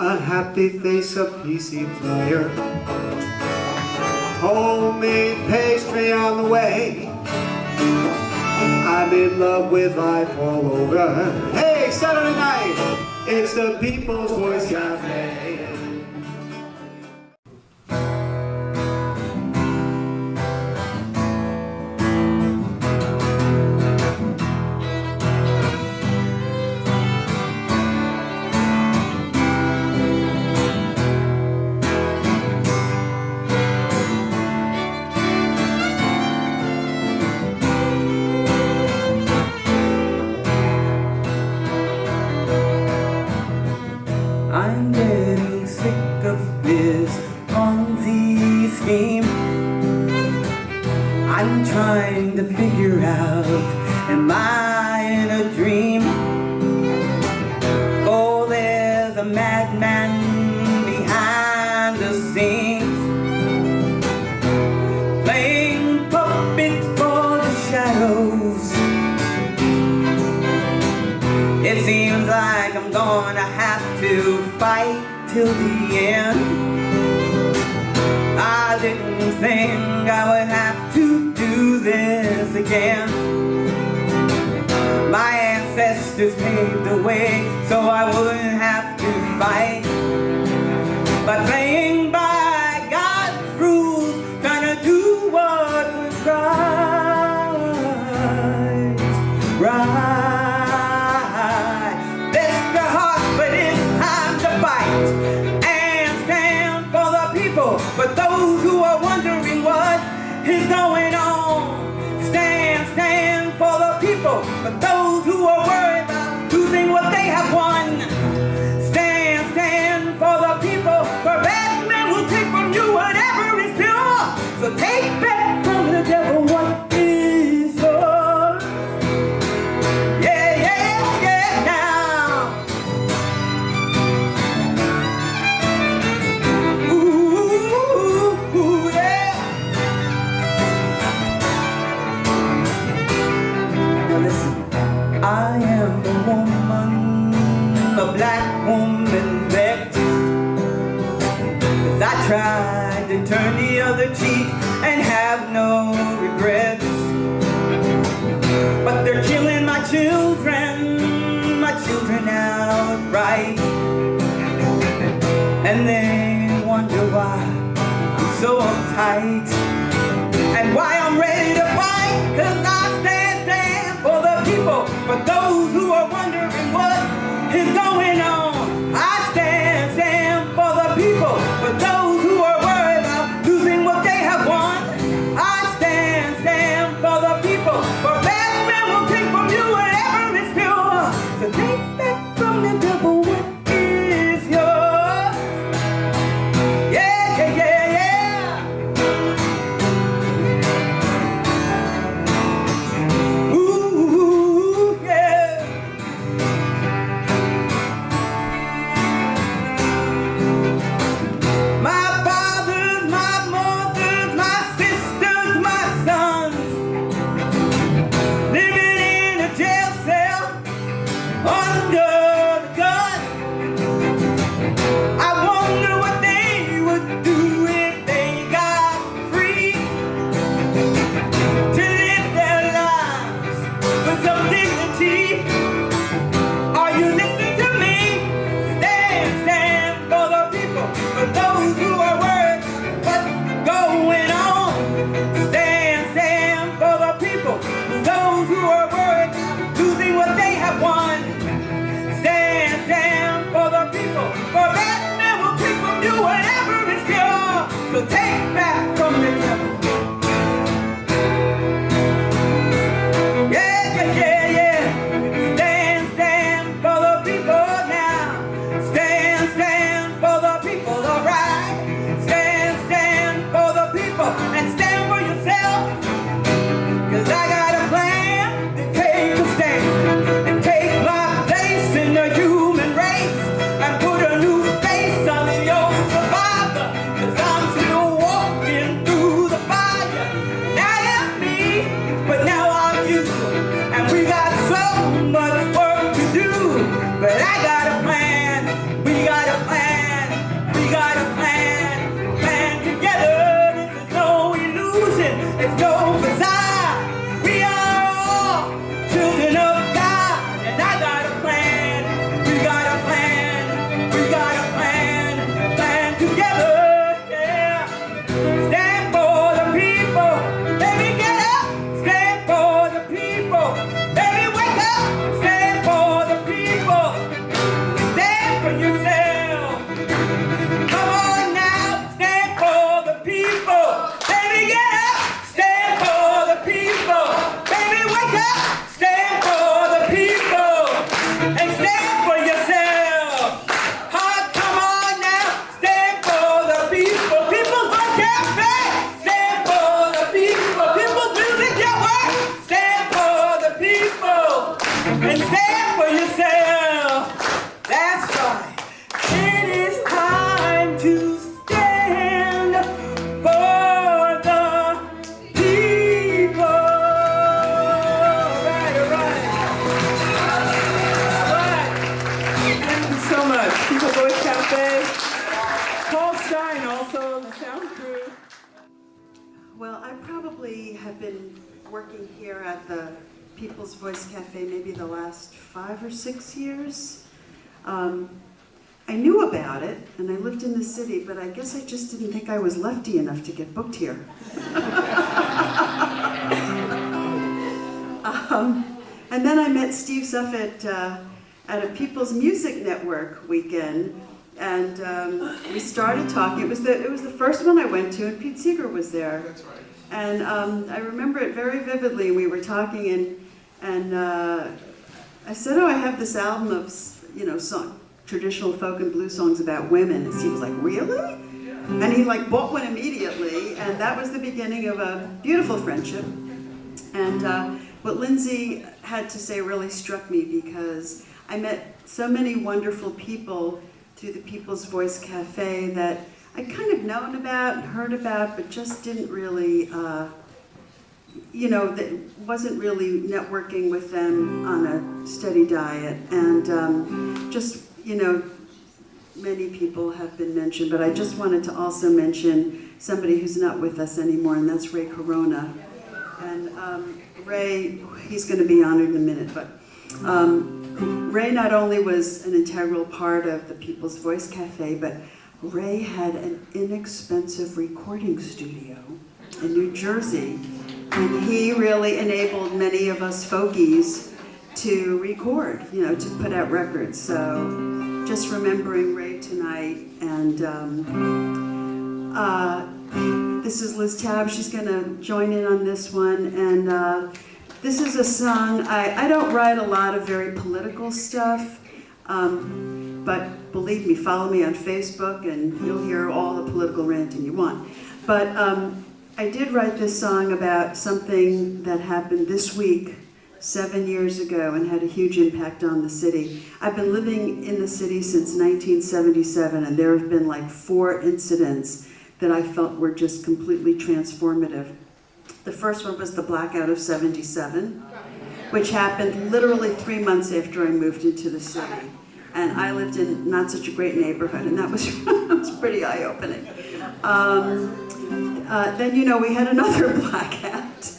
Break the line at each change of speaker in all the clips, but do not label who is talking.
a happy face, a PC player, homemade pastry on the way. I'm in love with life all over. Hey, Saturday night, it's the People's Voice Café.
I'm getting sick of this Ponzi scheme. I'm trying to figure out, am I in a dream? Oh, there's a madman behind the scenes, playing puppet for the shadows. It seems like I'm gonna have to fight till the end. I didn't think I would have to do this again. My ancestors paved the way so I wouldn't have to fight. But playing by God's rules, trying to do what was right. But those who are wondering what is going on, stand for the people. But those who are worried about losing what they have won, stand for the people. For bad men will take from you whatever is pure. So take back from the devil what is yours. Yeah, now. I am the woman, the black woman vexed, 'cause I tried to turn the other cheek and have no regrets. But they're killing my children outright. And they wonder why I'm so uptight, and why I'm ready to fight, 'cause I stand for the people. For those who are wondering what is going on, I stand for the people. For those who are worried about losing what they have won, I stand for the people. For bad men will take from you whatever is pure. So take back from the devil what is yours. Yeah. So take back from the devil. Yeah. Stand for the people now. Stand for the people, all right. Stand for the people and stand for yourself. 'Cause I got a plan to take a stand and take my place in the human race and put a new face on the old survivor. 'Cause I'm still walking People's Voice Café. Paul Stein also on the sound crew.
Well, I probably have been working here at the People's Voice Café maybe the last 5 or 6 years. I knew about it, and I lived in the city, but I guess I just didn't think I was lefty enough to get booked here. And then I met Steve Zuffett at a People's Music Network weekend, and we started talking. It was the first one I went to, and Pete Seeger was there.
That's right.
And I remember it very vividly. We were talking, and I said, "Oh, I have this album of traditional folk and blues songs about women." And he was like, "Really?" And he bought one immediately, and that was the beginning of a beautiful friendship. And what Lindsey had to say really struck me, because I met so many wonderful people through the People's Voice Café that I'd kind of known about and heard about, but just didn't really, that wasn't really networking with them on a steady diet. And many people have been mentioned, but I just wanted to also mention somebody who's not with us anymore, and that's Ray Corona. And Ray, he's going to be honored in a minute, but Ray not only was an integral part of the People's Voice Café, but Ray had an inexpensive recording studio in New Jersey, and he really enabled many of us folkies to record, to put out records. So just remembering Ray tonight. And this is Liz Taub. She's going to join in on this one. And this is a song. I don't write a lot of very political stuff, but believe me, follow me on Facebook and you'll hear all the political ranting you want. But I did write this song about something that happened this week 7 years ago and had a huge impact on the city. I've been living in the city since 1977, and there have been 4 incidents that I felt were just completely transformative. The first one was the blackout of '77, which happened literally 3 months after I moved into the city. And I lived in not such a great neighborhood, and that was, was pretty eye-opening. Then, we had another blackout.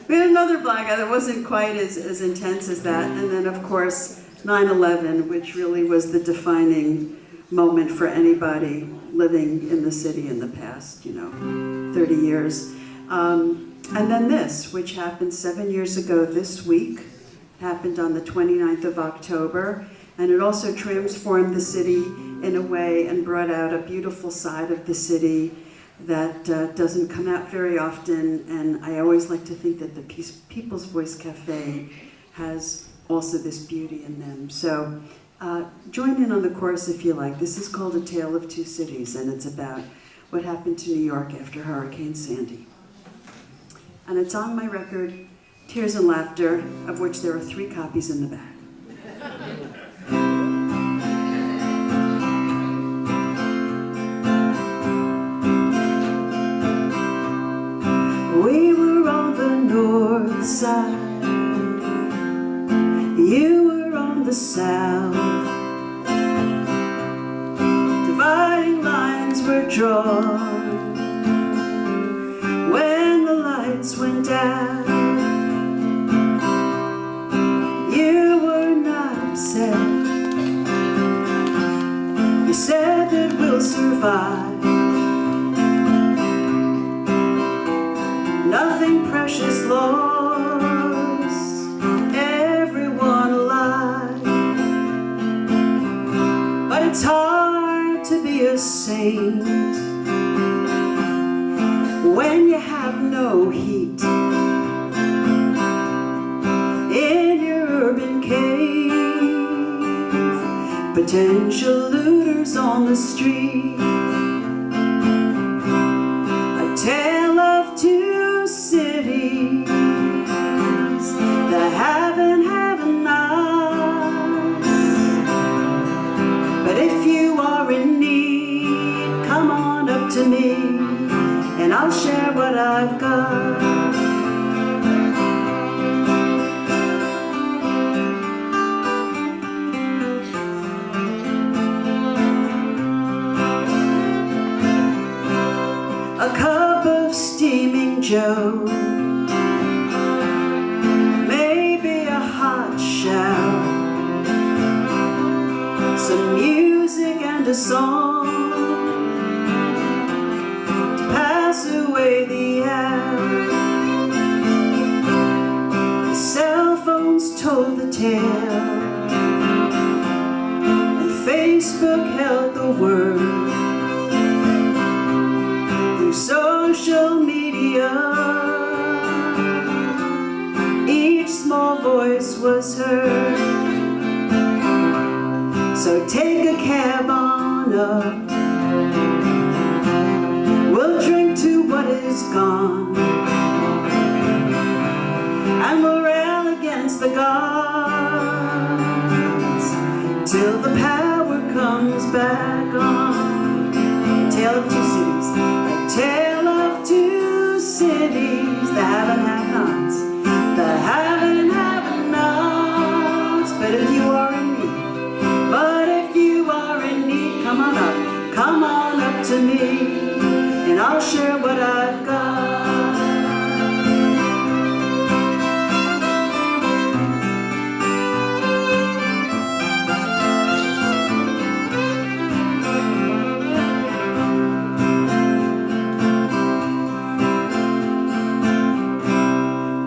We had another blackout that wasn't quite as intense as that. And then, of course, 9/11, which really was the defining moment for anybody living in the city in the past, 30 years. And then this, which happened 7 years ago this week, happened on the 29th of October. And it also transformed the city in a way and brought out a beautiful side of the city that doesn't come out very often, and I always like to think that the People's Voice Café has also this beauty in them. So join in on the chorus if you like. This is called A Tale of Two Cities, and it's about what happened to New York after Hurricane Sandy. And it's on my record, Tears and Laughter, of which there are 3 copies in the back. We were on the north side, you were on the south. Dividing lines were drawn when the lights went down. You were not upset, you said that we'll survive. Nothing precious lost, everyone alive. But it's hard to be a saint when you have no heat in your urban cave. Potential looters on the street, a tale of two cities, the have and have-nots. But if you are in need, come on up to me and I'll share what I've got. banjo, maybe a hot shower, some music and a song to pass away the hour. The cell phones told the tale, and Facebook held the word. Through social media, each small voice was heard. So take a cab on up, we'll drink to what is gone, and we'll rail against the gods till the power comes back on. Tale of two cities, a tale of two cities, the have and have-nots, the have and have-nots. But if you are in need, come on up to me, and I'll share what I've got.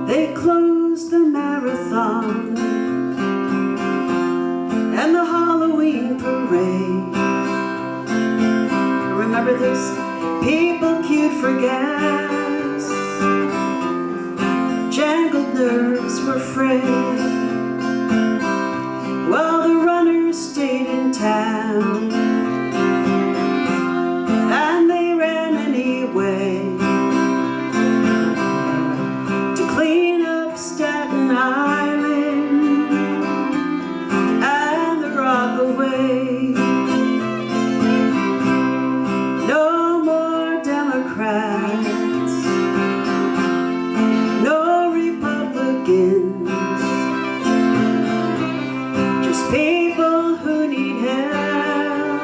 They closed the marathon and the Halloween parade. Remember this? People queued for gas, jangled nerves were frayed, while the runners stayed in town, and they ran anyway to clean up Staten Island and the Rockaway. No more Democrats, no Republicans, just people who need help.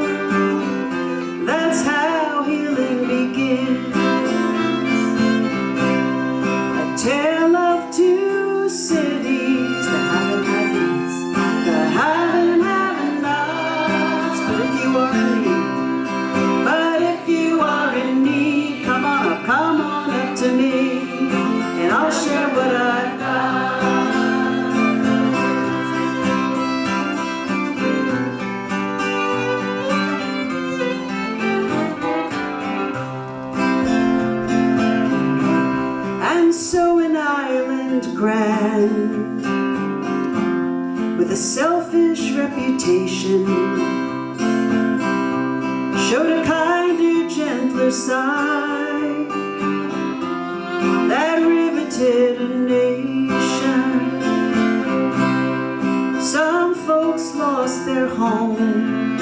That's how healing begins. A tale of two cities, the have and have-nots, the have and have-nots. But if you are in need, come on up to me, and I'll share what I've got. And so an island grand, with a selfish reputation, showed a kinder, gentler side that riveted a nation. Some folks lost their homes,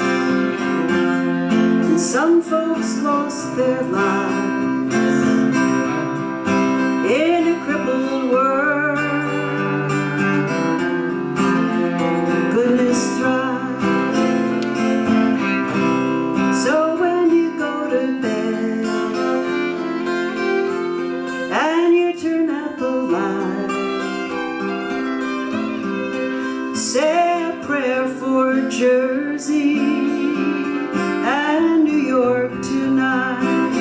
and some folks lost their lives in a crippled world. Goodness thrives. So when you go to bed and you turn out the light, say a prayer for Jersey and New York tonight.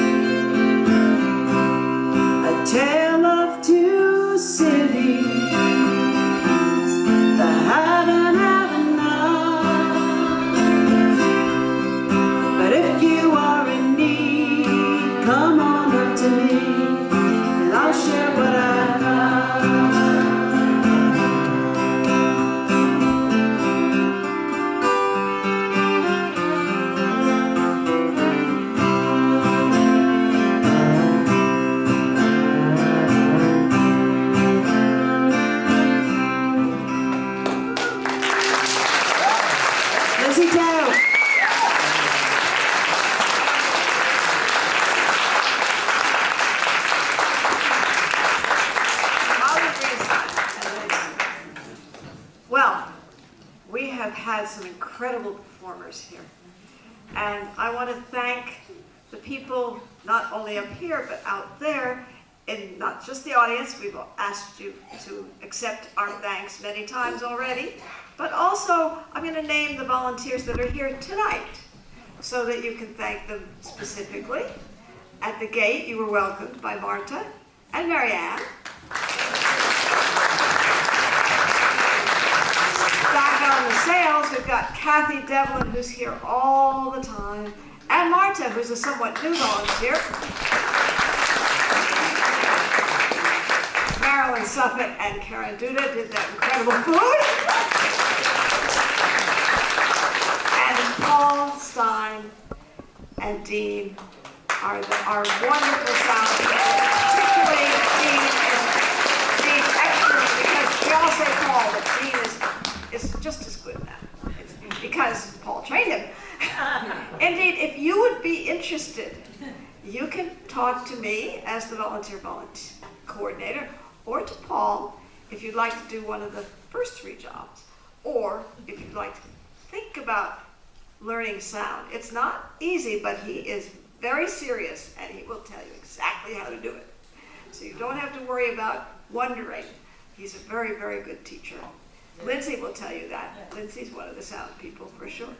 A tale of two cities, the have and have-nots. But if you are in need, come on up to me, and I'll share what I've got. Lindsey, Taub.
Well, we have had some incredible performers here. And I want to thank the people not only up here but out there in not just the audience, we've asked you to accept our thanks many times already, but also I'm going to name the volunteers that are here tonight so that you can thank them specifically. At the gate, you were welcomed by Marta and Marianne. Back on the sales, we've got Kathy Devlin, who's here all the time, and Marta, who's a somewhat new volunteer. Marilyn Suffolk and Karen Duda did that incredible food. And Paul Stein and Dean are wonderful sound people. Particularly Dean's excellent, because we all say Paul, but Dean is just as good now. It's because Paul trained him. Indeed, if you would be interested, you can talk to me as the volunteer coordinator, or to Paul if you'd like to do one of the first 3 jobs, or if you'd like to think about learning sound. It's not easy, but he is very serious and he will tell you exactly how to do it. So you don't have to worry about wondering. He's a very, very good teacher. Lindsey will tell you that. Lindsey's one of the sound people for sure.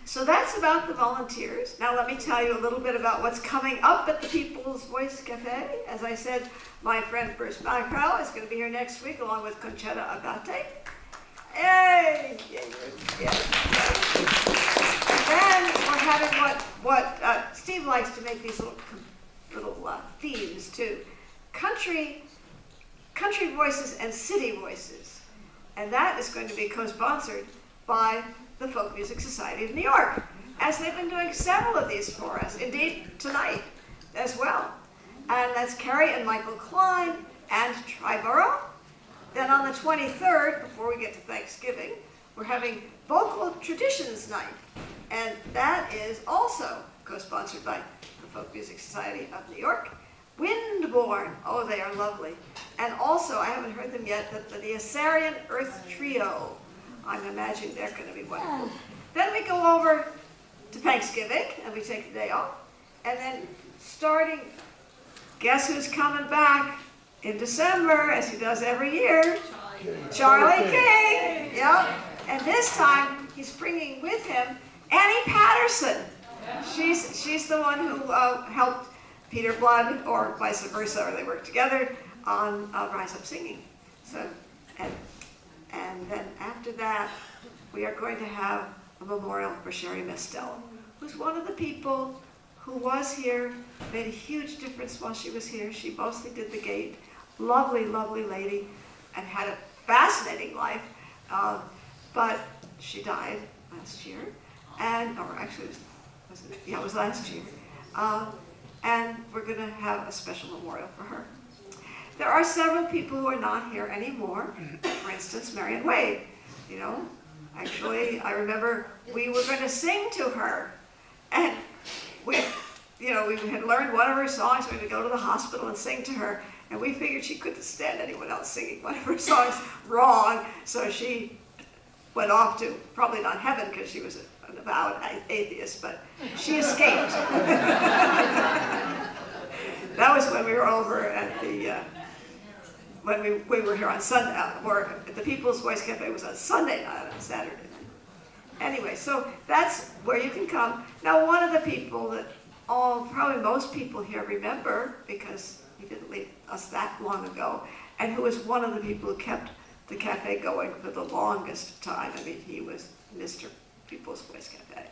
So that's about the volunteers. Now let me tell you a little bit about what's coming up at the People's Voice Café. As I said, my friend Bruce Mackrell is going to be here next week along with Conchetta Agate. Yay! Yeah. And then we're having what Steve likes to make these little themes too. Country voices and city voices. And that is going to be co-sponsored by the Folk Music Society of New York, as they've been doing several of these for us, indeed tonight as well. And that's Carrie and Michael Klein and Triborough. Then on the 23rd, before we get to Thanksgiving, we're having Vocal Traditions Night. And that is also co-sponsored by the Folk Music Society of New York. Windborne, oh, they are lovely. And also, I haven't heard them yet, the Assyrian Earth Trio. I'm imagining they're going to be wonderful. Then we go over to Thanksgiving, and we take a day off. And then starting, guess who's coming back in December, as he does every year? Charlie King. Yep. And this time, he's bringing with him Annie Patterson. She's the one who helped Peter Blood, or vice versa, or they worked together on Rise Up Singing. So, and then after that, we are going to have a memorial for Sherry Mestel, who's one of the people who was here, made a huge difference while she was here. She mostly did the gate. Lovely, lovely lady, and had a fascinating life. But she died last year, or actually, it was last year. And we're going to have a special memorial for her. There are several people who are not here anymore. For instance, Marion Wade. You know, actually, I remember we were going to sing to her, and we had learned one of her songs. We were going to go to the hospital and sing to her, and we figured she couldn't stand anyone else singing one of her songs wrong, so she went off to probably not heaven because she was an avowed atheist, but she escaped. That was when we were over at the. When we were here on Sunday, or the People's Voice Café was on Sunday night, on Saturday night. Anyway, so that's where you can come. Now, one of the people that probably most people here remember, because he didn't leave us that long ago, and who was one of the people who kept the cafe going for the longest time. I mean, he was Mr. People's Voice Café.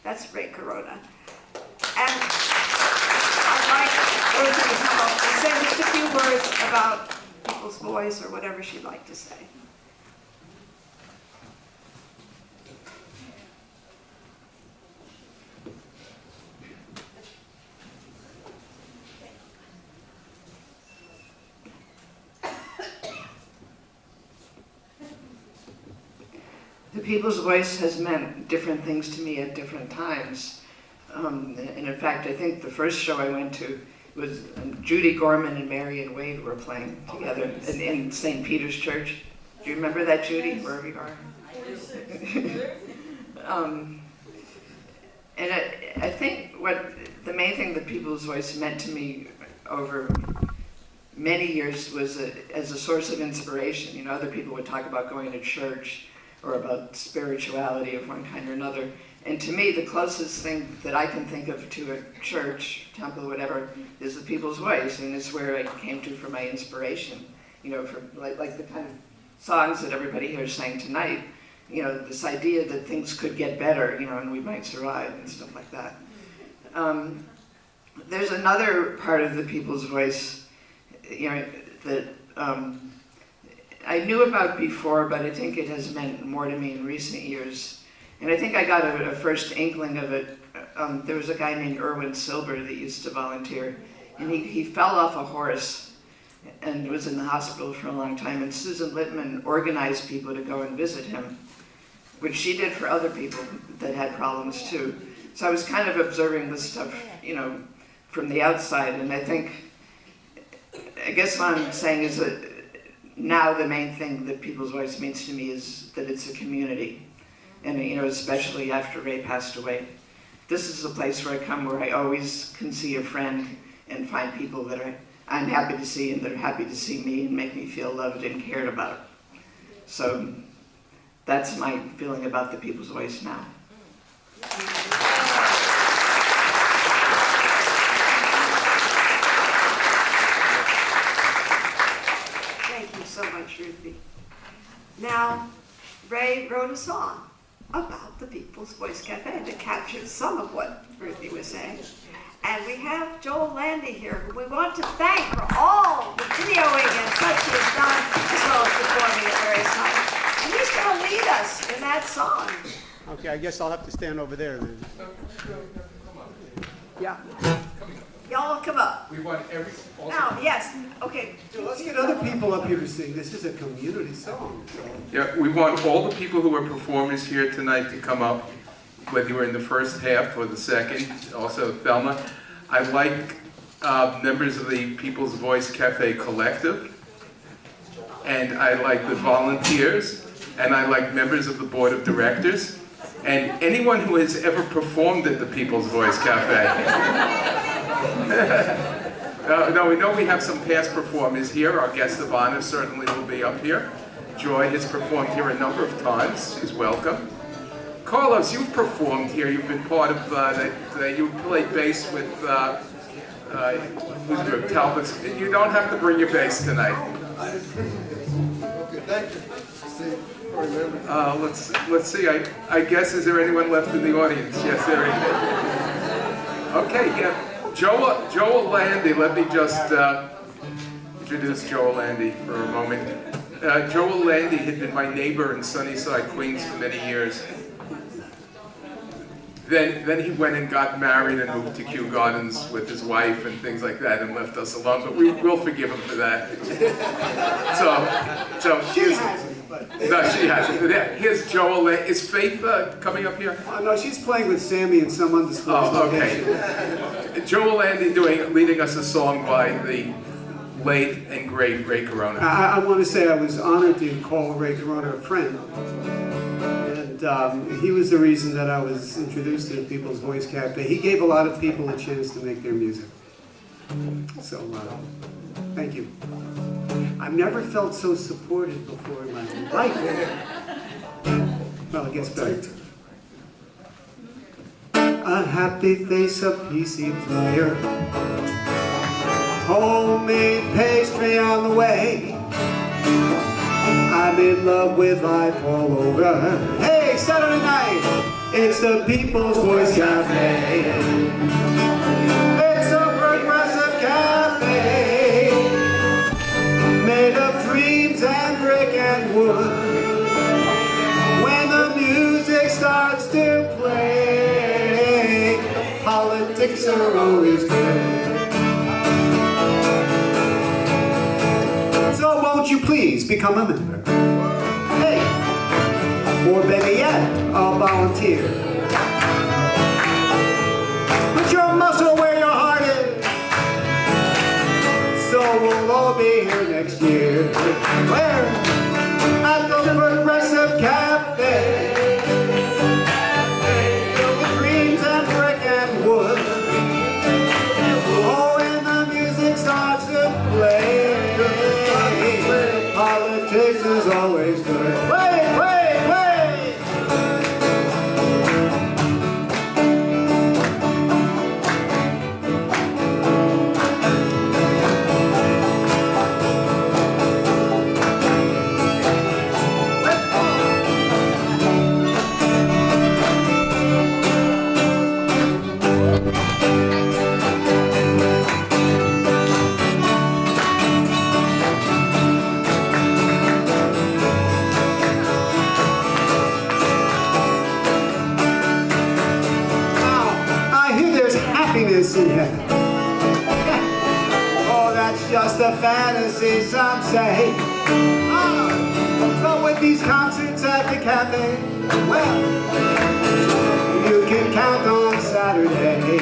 That's Ray Corona. And I'd like Ruth to come up and say just a few words about People's Voice, or whatever she'd like to say.
The People's Voice has meant different things to me at different times. And in fact, I think the first show I went to was Judy Gorman and Marion Wade were playing together in St. Peter's Church. Do you remember that, Judy, wherever you are? And I think what the main thing that People's Voice meant to me over many years was as a source of inspiration. You know, other people would talk about going to church or about spirituality of one kind or another. And to me, the closest thing that I can think of to a church, temple, whatever, is the People's Voice, and it's where I came to for my inspiration. You know, for like the kind of songs that everybody here sang tonight. You know, this idea that things could get better, you know, and we might survive and stuff like that. There's another part of the People's Voice, you know, that I knew about before, but I think it has meant more to me in recent years. And I think I got a first inkling of it. There was a guy named Erwin Silber that used to volunteer, and he fell off a horse and was in the hospital for a long time, and Susan Littman organized people to go and visit him, which she did for other people that had problems too. So I was kind of observing this stuff, you know, from the outside, and I guess what I'm saying is that now the main thing that People's Voice means to me is that it's a community. And, you know, especially after Ray passed away. This is a place where I come where I always can see a friend and find people that I'm happy to see and that are happy to see me and make me feel loved and cared about. So that's my feeling about the People's Voice now.
Thank you so much, Ruthie. Now, Ray wrote a song about the People's Voice Cafe that captures some of what Ruthie was saying. And we have Joel Landy here, who we want to thank for all the videoing and such he has done, as well as performing at various times. And he's going to lead us in that song.
Okay, I guess I'll have to stand over there then.
Yeah. Y'all come up.
We want
Now, yes, okay.
Let's get other people up here to sing. This is a community song. So.
Yeah, we want all the people who are performers here tonight to come up, whether you were in the first half or the second. Also, Thelma. I like members of the People's Voice Café Collective, and I like the volunteers, and I like members of the board of directors, and anyone who has ever performed at the People's Voice Café. No, we know we have some past performers here. Our guest of honor certainly will be up here. Joy has performed here a number of times. She's welcome. Carlos, you've performed here. You've been part of you played bass with who's your Taub. You don't have to bring your bass tonight.
Okay, thank you.
Let's see. I guess, is there anyone left in the audience? Yes, there is. Okay, yeah. Joel Landy, let me just introduce Joel Landy for a moment. Joel Landy had been my neighbor in Sunnyside, Queens for many years. Then he went and got married and moved to Kew Gardens with his wife and things like that and left us alone, but we'll forgive him for that. So
She hasn't, but...
No, she hasn't. Here's Joel. Is Faith coming up here?
No, she's playing with Sammy in some undisclosed location.
Okay. Joel Landy leading us a song by the late and great Ray Corona.
I want to say I was honored to call Ray Corona a friend. And he was the reason that I was introduced to the People's Voice Cafe. He gave a lot of people a chance to make their music. So, thank you. I've never felt so supported before in my life. Well, it gets better. A happy face, a PC player, homemade pastry on the way. I'm in love with life all over. Hey, Saturday night, it's the People's Voice Cafe. It's a progressive cafe, made of dreams and brick and wood. When the music starts to play, politics are always good. So won't you please become a member? Hey, or better yet, a volunteer. Put your muscle where your heart is, so we'll all be here next year. Where? At the Progressive Cafe. Built with dreams and brick and wood. Oh, when the music in heaven. Oh, that's just a fantasy, some say. But with these concerts at the cafe, well, you can count on Saturday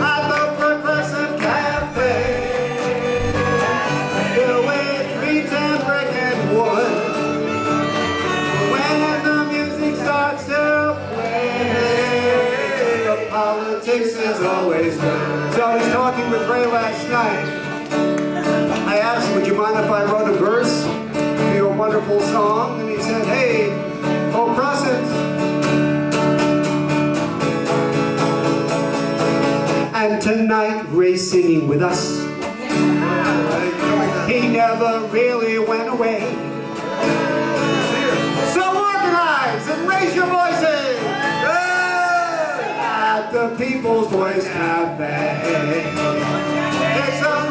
at the Progressive Cafe, filled with dreams and brick and wood. When the music starts to play, the politics is always good. So I was talking with Ray last night. I asked, would you mind if I wrote a verse for your wonderful song? And he said, hey, oh, process. And tonight, Ray's singing with us. He never really went away. So organize and raise your voices at the People's Voice Café. It's a